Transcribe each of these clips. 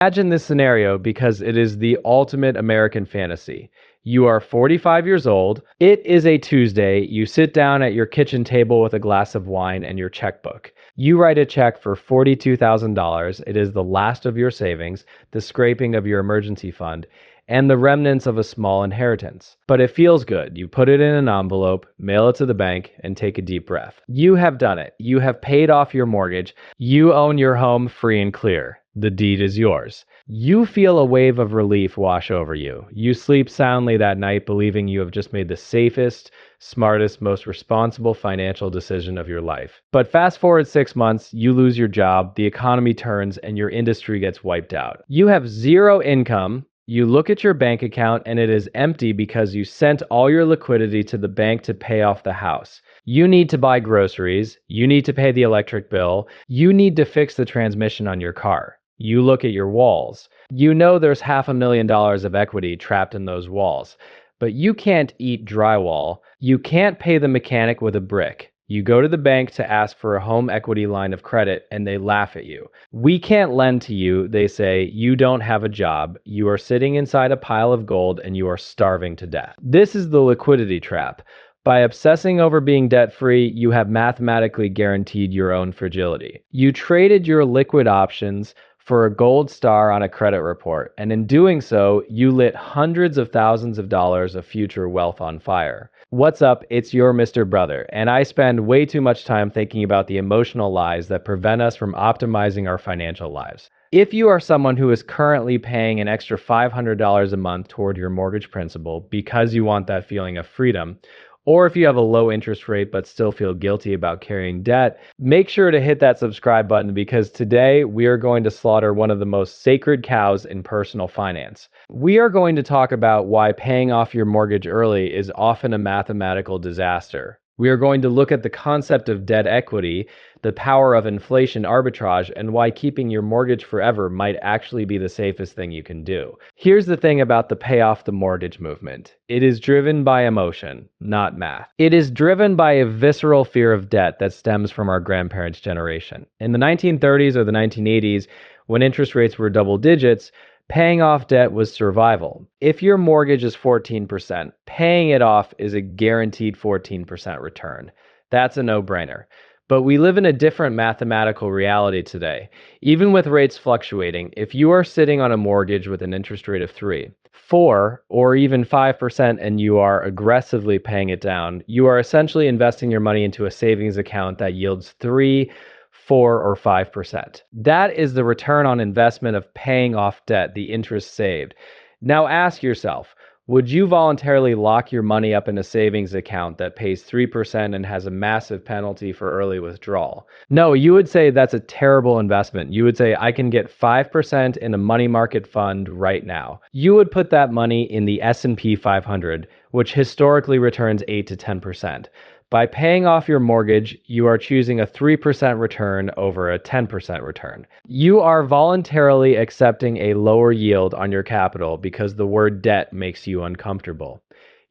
Imagine this scenario because it is the ultimate American fantasy. You are 45 years old. It is a Tuesday. You sit down at your kitchen table with a glass of wine and your checkbook. You write a check for $42,000. It is the last of your savings, the scraping of your emergency fund, and the remnants of a small inheritance. But it feels good. You put it in an envelope, mail it to the bank, and take a deep breath. You have done it. You have paid off your mortgage. You own your home free and clear. The deed is yours. You feel a wave of relief wash over you. You sleep soundly that night, believing you have just made the safest, smartest, most responsible financial decision of your life. But fast forward 6 months, you lose your job, the economy turns, and your industry gets wiped out. You have zero income. You look at your bank account and it is empty because you sent all your liquidity to the bank to pay off the house. You need to buy groceries. You need to pay the electric bill. You need to fix the transmission on your car. You look at your walls. You know there's $500,000 of equity trapped in those walls, but you can't eat drywall. You can't pay the mechanic with a brick. You go to the bank to ask for a home equity line of credit and they laugh at you. We can't lend to you, they say. You don't have a job. You are sitting inside a pile of gold and you are starving to death. This is the liquidity trap. By obsessing over being debt-free, you have mathematically guaranteed your own fragility. You traded your liquid options for a gold star on a credit report, and in doing so, you lit hundreds of thousands of dollars of future wealth on fire. What's up? It's your Mr. Brother, and I spend way too much time thinking about the emotional lies that prevent us from optimizing our financial lives. If you are someone who is currently paying an extra $500 a month toward your mortgage principal because you want that feeling of freedom, or if you have a low interest rate but still feel guilty about carrying debt, make sure to hit that subscribe button because today we are going to slaughter one of the most sacred cows in personal finance. We are going to talk about why paying off your mortgage early is often a mathematical disaster. We are going to look at the concept of debt equity, the power of inflation arbitrage, and why keeping your mortgage forever might actually be the safest thing you can do. Here's the thing about the pay off the mortgage movement. It is driven by emotion, not math. It is driven by a visceral fear of debt that stems from our grandparents' generation. In the 1930s or the 1980s, when interest rates were double digits, paying off debt was survival. If your mortgage is 14%, paying it off is a guaranteed 14% return. That's a no-brainer. But we live in a different mathematical reality today. Even with rates fluctuating, if you are sitting on a mortgage with an interest rate of 3, 4, or even 5% and you are aggressively paying it down, you are essentially investing your money into a savings account that yields 3, 4, or 5%. That is the return on investment of paying off debt, the interest saved. Now ask yourself, would you voluntarily lock your money up in a savings account that pays 3% and has a massive penalty for early withdrawal? No, you would say that's a terrible investment. You would say, I can get 5% in a money market fund right now. You would put that money in the S&P 500, which historically returns 8 to 10%. By paying off your mortgage, you are choosing a 3% return over a 10% return. You are voluntarily accepting a lower yield on your capital because the word debt makes you uncomfortable.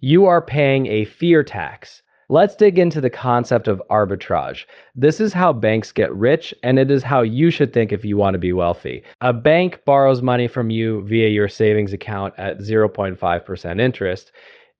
You are paying a fear tax. Let's dig into the concept of arbitrage. This is how banks get rich, and it is how you should think if you want to be wealthy. A bank borrows money from you via your savings account at 0.5% interest,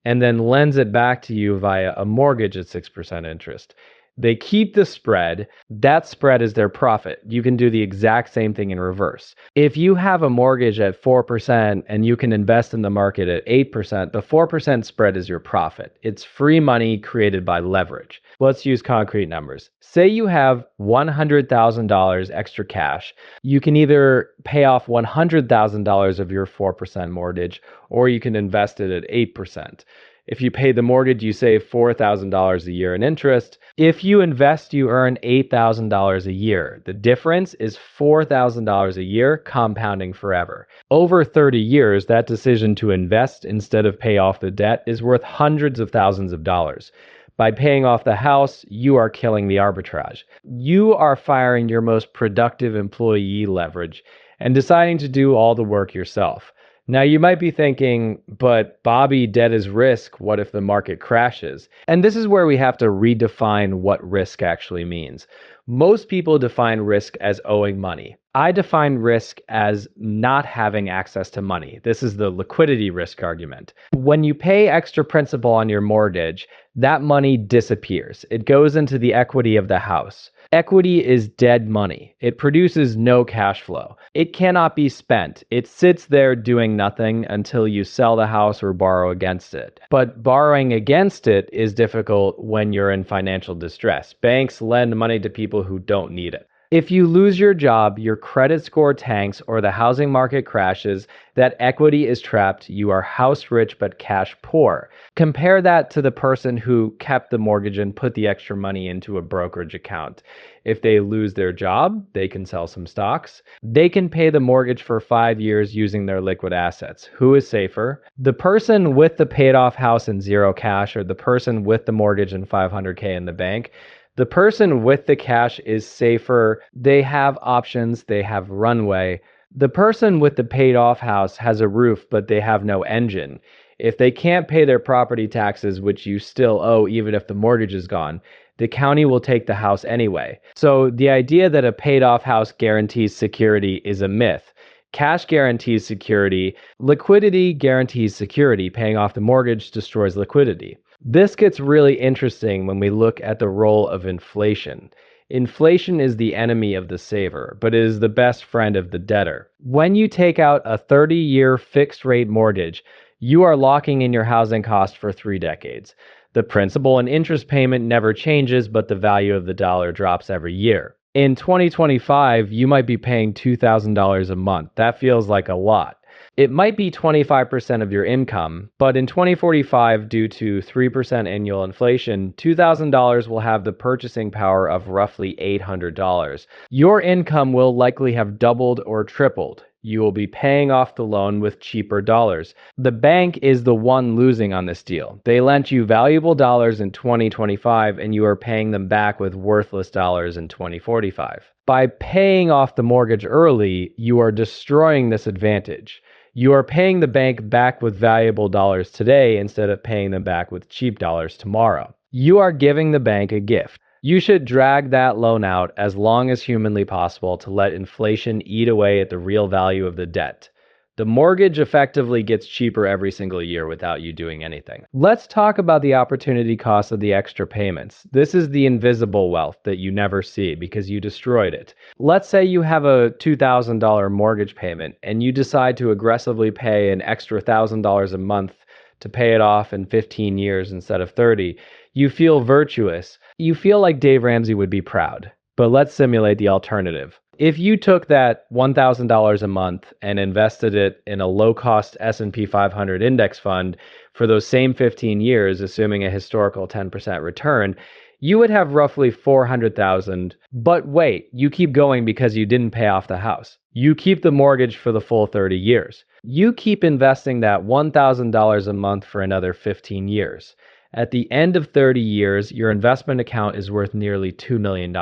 and then lends it back to you via a mortgage at 6% interest. They keep the spread. That spread is their profit. You can do the exact same thing in reverse. If you have a mortgage at 4% and you can invest in the market at 8%, the 4% spread is your profit. It's free money created by leverage. Let's use concrete numbers. Say you have $100,000 extra cash. You can either pay off $100,000 of your 4% mortgage, or you can invest it at 8%. If you pay the mortgage, you save $4,000 a year in interest. If you invest, you earn $8,000 a year. The difference is $4,000 a year, compounding forever. Over 30 years, that decision to invest instead of pay off the debt is worth hundreds of thousands of dollars. By paying off the house, you are killing the arbitrage. You are firing your most productive employee leverage and deciding to do all the work yourself. Now, you might be thinking, but Bobby, debt is risk. What if the market crashes? And this is where we have to redefine what risk actually means. Most people define risk as owing money. I define risk as not having access to money. This is the liquidity risk argument. When you pay extra principal on your mortgage, that money disappears. It goes into the equity of the house. Equity is dead money. It produces no cash flow. It cannot be spent. It sits there doing nothing until you sell the house or borrow against it. But borrowing against it is difficult when you're in financial distress. Banks lend money to people who don't need it. If you lose your job, your credit score tanks, or the housing market crashes, that equity is trapped. You are house rich but cash poor. Compare that to the person who kept the mortgage and put the extra money into a brokerage account. If they lose their job, they can sell some stocks. They can pay the mortgage for 5 years using their liquid assets. Who is safer? The person with the paid off house and zero cash, or the person with the mortgage and 500K in the bank? The person with the cash is safer. They have options. They have runway. The person with the paid off house has a roof, but they have no engine. If they can't pay their property taxes, which you still owe even if the mortgage is gone, the county will take the house anyway. So the idea that a paid off house guarantees security is a myth. Cash guarantees security. Liquidity guarantees security. Paying off the mortgage destroys liquidity. This gets really interesting when we look at the role of inflation. Inflation is the enemy of the saver, but it is the best friend of the debtor. When you take out a 30-year fixed rate mortgage, you are locking in your housing cost for 3 decades. The principal and interest payment never changes, but the value of the dollar drops every year. In 2025, you might be paying $2,000 a month. That feels like a lot. It might be 25% of your income, but in 2045, due to 3% annual inflation, $2,000 will have the purchasing power of roughly $800. Your income will likely have doubled or tripled. You will be paying off the loan with cheaper dollars. The bank is the one losing on this deal. They lent you valuable dollars in 2025, and you are paying them back with worthless dollars in 2045. By paying off the mortgage early, you are destroying this advantage. You are paying the bank back with valuable dollars today instead of paying them back with cheap dollars tomorrow. You are giving the bank a gift. You should drag that loan out as long as humanly possible to let inflation eat away at the real value of the debt. The mortgage effectively gets cheaper every single year without you doing anything. Let's talk about the opportunity cost of the extra payments. This is the invisible wealth that you never see because you destroyed it. Let's say you have a $2,000 mortgage payment and you decide to aggressively pay an extra $1,000 a month to pay it off in 15 years instead of 30. You feel virtuous. You feel like Dave Ramsey would be proud. But let's simulate the alternative. If you took that $1,000 a month and invested it in a low-cost S&P 500 index fund for those same 15 years, assuming a historical 10% return, you would have roughly $400,000. But wait, you keep going because you didn't pay off the house. You keep the mortgage for the full 30 years. You keep investing that $1,000 a month for another 15 years. At the end of 30 years, your investment account is worth nearly $2 million.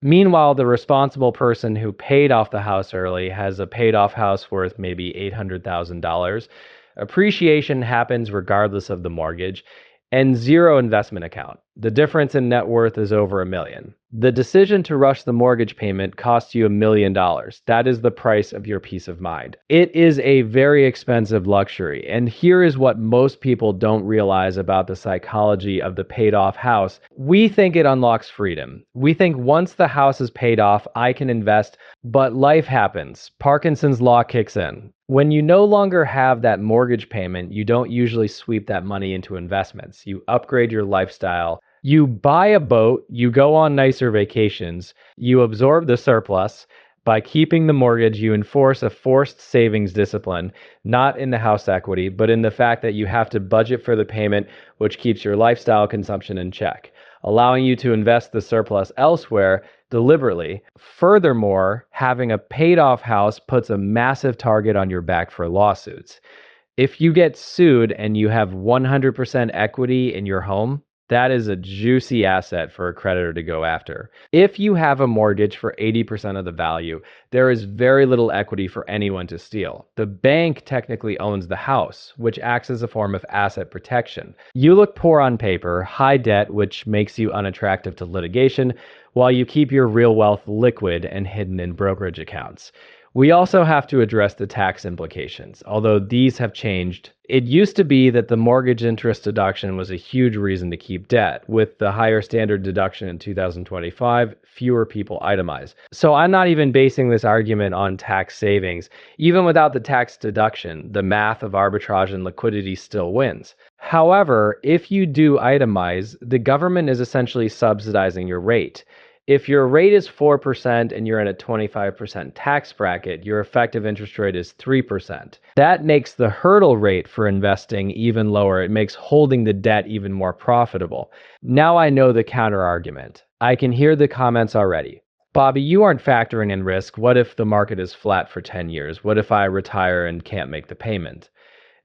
Meanwhile, the responsible person who paid off the house early has a paid off house worth maybe $800,000. Appreciation happens regardless of the mortgage, and zero investment account. The difference in net worth is over $1 million. The decision to rush the mortgage payment costs you $1 million. That is the price of your peace of mind. It is a very expensive luxury, and here is what most people don't realize about the psychology of the paid off house. We think it unlocks freedom. We think once the house is paid off, I can invest, but life happens. Parkinson's law kicks in. When you no longer have that mortgage payment, you don't usually sweep that money into investments. You upgrade your lifestyle. You buy a boat, you go on nicer vacations, you absorb the surplus. By keeping the mortgage, you enforce a forced savings discipline, not in the house equity, but in the fact that you have to budget for the payment, which keeps your lifestyle consumption in check, allowing you to invest the surplus elsewhere deliberately. Furthermore, having a paid off house puts a massive target on your back for lawsuits. If you get sued and you have 100% equity in your home, That is a juicy asset for a creditor to go after. If you have a mortgage for 80% of the value, there is very little equity for anyone to steal. The bank technically owns the house, which acts as a form of asset protection. You look poor on paper, high debt, which makes you unattractive to litigation, while you keep your real wealth liquid and hidden in brokerage accounts. We also have to address the tax implications, although these have changed. It used to be that the mortgage interest deduction was a huge reason to keep debt. With the higher standard deduction in 2025, fewer people itemize. So I'm not even basing this argument on tax savings. Even without the tax deduction, the math of arbitrage and liquidity still wins. However, if you do itemize, the government is essentially subsidizing your rate. If your rate is 4% and you're in a 25% tax bracket, your effective interest rate is 3%. That makes the hurdle rate for investing even lower. It makes holding the debt even more profitable. Now I know the counter argument. I can hear the comments already. Bobby, you aren't factoring in risk. What if the market is flat for 10 years? What if I retire and can't make the payment?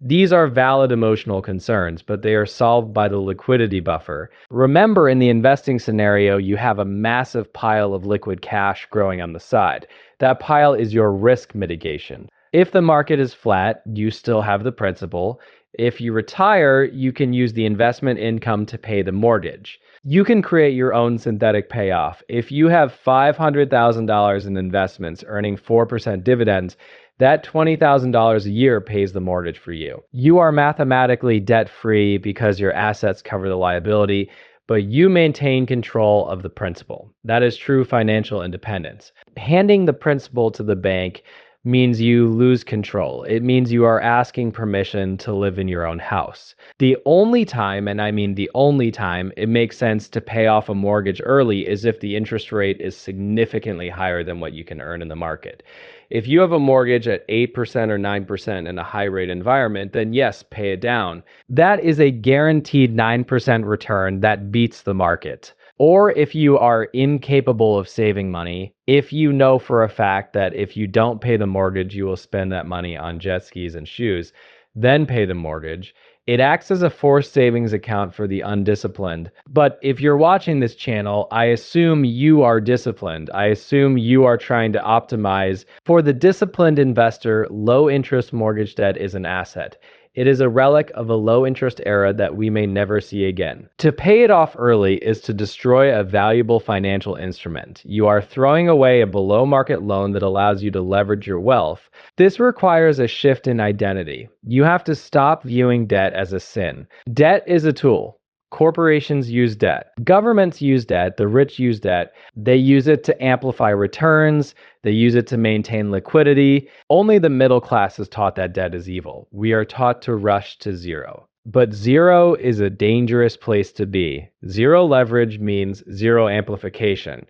These are valid emotional concerns, but they are solved by the liquidity buffer. Remember, in the investing scenario, you have a massive pile of liquid cash growing on the side. That pile is your risk mitigation. If the market is flat, you still have the principal. If you retire, you can use the investment income to pay the mortgage. You can create your own synthetic payoff. If you have $500,000 in investments earning 4% dividends, that $20,000 a year pays the mortgage for you. You are mathematically debt-free because your assets cover the liability, but you maintain control of the principal. That is true financial independence. Handing the principal to the bank means you lose control. It means you are asking permission to live in your own house. The only time, and I mean the only time, it makes sense to pay off a mortgage early is if the interest rate is significantly higher than what you can earn in the market. If you have a mortgage at 8% or 9% in a high rate environment, then yes, pay it down. That is a guaranteed 9% return that beats the market. Or if you are incapable of saving money, if you know for a fact that if you don't pay the mortgage, you will spend that money on jet skis and shoes, then pay the mortgage. It acts as a forced savings account for the undisciplined. But if you're watching this channel, I assume you are disciplined. I assume you are trying to optimize. For the disciplined investor, low interest mortgage debt is an asset. It is a relic of a low-interest era that we may never see again. To pay it off early is to destroy a valuable financial instrument. You are throwing away a below-market loan that allows you to leverage your wealth. This requires a shift in identity. You have to stop viewing debt as a sin. Debt is a tool. Corporations use debt. Governments use debt. The rich use debt. They use it to amplify returns. They use it to maintain liquidity. Only the middle class is taught that debt is evil. We are taught to rush to zero. But zero is a dangerous place to be. Zero leverage means zero amplification.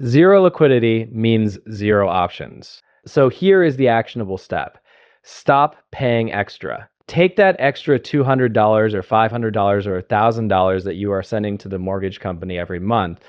Zero liquidity means zero options. So here is the actionable step. Stop paying extra. Take that extra $200 or $500 or $1,000 that you are sending to the mortgage company every month.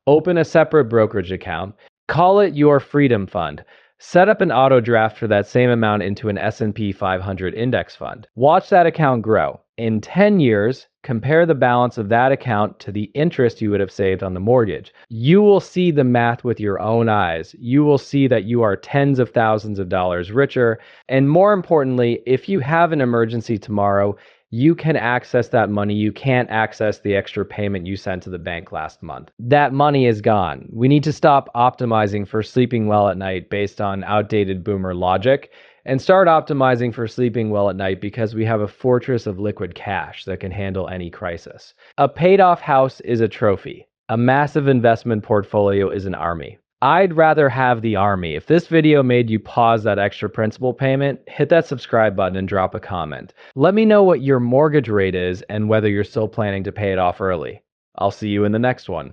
Open a separate brokerage account. Call it your Freedom Fund. Set up an auto draft for that same amount into an S&P 500 index fund. Watch that account grow. In 10 years, compare the balance of that account to the interest you would have saved on the mortgage. You will see the math with your own eyes. You will see that you are tens of thousands of dollars richer. And more importantly, if you have an emergency tomorrow, you can access that money. You can't access the extra payment you sent to the bank last month. That money is gone. We need to stop optimizing for sleeping well at night based on outdated boomer logic and start optimizing for sleeping well at night because we have a fortress of liquid cash that can handle any crisis. A paid-off house is a trophy. A massive investment portfolio is an army. I'd rather have the army. If this video made you pause that extra principal payment, hit that subscribe button and drop a comment. Let me know what your mortgage rate is and whether you're still planning to pay it off early. I'll see you in the next one.